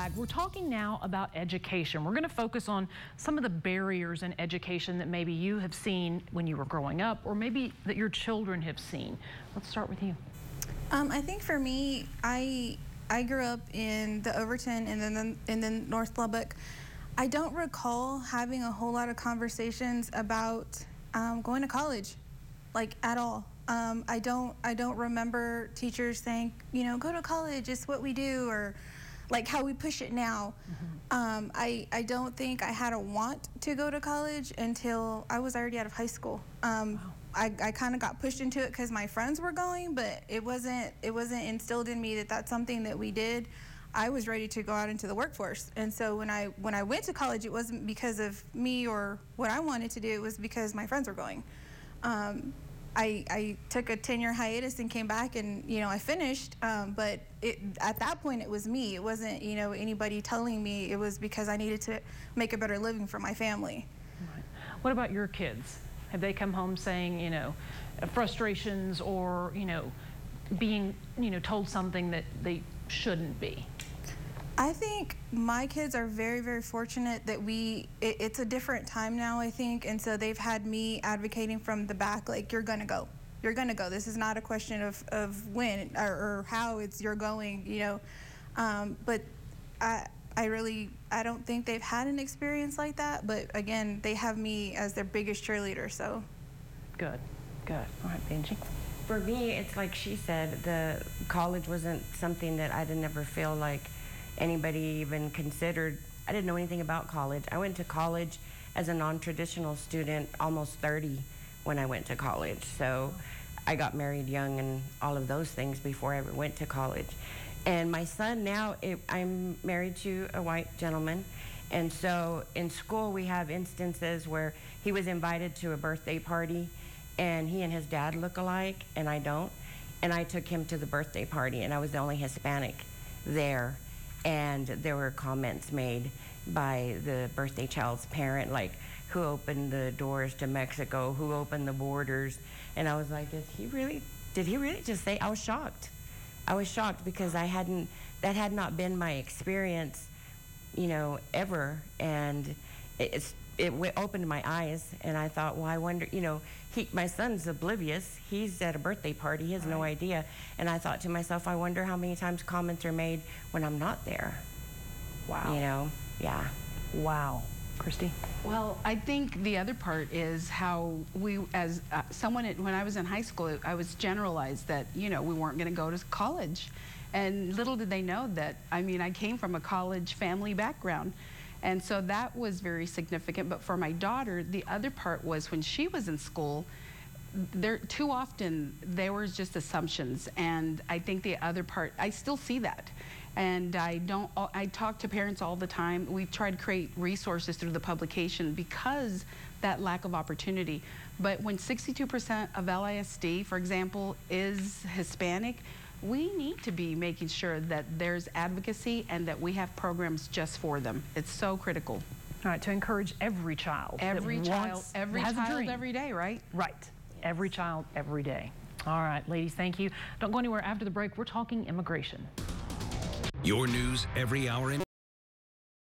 back. We're talking now about education. We're going to focus on some of the barriers in education that maybe you have seen when you were growing up, or maybe that your children have seen. Let's start with you. I think for me, I grew up in the Overton and then North Lubbock. I don't recall having a whole lot of conversations about going to college, like at all. I don't remember teachers saying, you know, go to college, it's what we do, or like how we push it now. I don't think I had a want to go to college until I was already out of high school. I kind of got pushed into it because my friends were going, but it wasn't instilled in me that that's something that we did. I was ready to go out into the workforce, and so when I went to college, it wasn't because of me or what I wanted to do. It was because my friends were going. I took a 10-year hiatus and came back, and I finished. But at that point, it was me. It wasn't anybody telling me. It was because I needed to make a better living for my family. Right. What about your kids? Have they come home saying frustrations or being told something that they shouldn't be? I think my kids are very, very fortunate that it's a different time now, I think, and so they've had me advocating from the back, like, you're gonna go. You're gonna go. This is not a question of when or how, it's you're going, But I don't think they've had an experience like that, but again, they have me as their biggest cheerleader, so. Good, good. All right, Benji. For me, it's like she said, the college wasn't something that I didn't ever feel like anybody even considered. I didn't know anything about college. I went to college as a non-traditional student, almost 30 when I went to college. So I got married young and all of those things before I ever went to college. And my son now, I'm married to a white gentleman. And so in school, we have instances where he was invited to a birthday party and he and his dad look alike and I don't. And I took him to the birthday party and I was the only Hispanic there. And there were comments made by the birthday child's parent, like, who opened the doors to Mexico, who opened the borders? And I was like, did he really just say? I was shocked. I was shocked because that had not been my experience, ever. And it opened my eyes, and I thought, well, I wonder, my son's oblivious. He's at a birthday party. He has no idea. And I thought to myself, I wonder how many times comments are made when I'm not there. Wow. Yeah. Wow. Christy? Well, I think the other part is how we, as when I was in high school, I was generalized that, we weren't going to go to college. And little did they know that, I came from a college family background. And so that was very significant. But for my daughter, the other part was when she was in school, too often there was just assumptions. And I think the other part, I still see that. And I talk to parents all the time. We try to create resources through the publication because that lack of opportunity. But when 62% of LISD, for example, is Hispanic, we need to be making sure that there's advocacy and that we have programs just for them. It's so critical. All right, to encourage every child. Every child, every day, right? Right. Yes. Every child, every day. All right, ladies, thank you. Don't go anywhere. After the break, we're talking immigration. Your news every hour.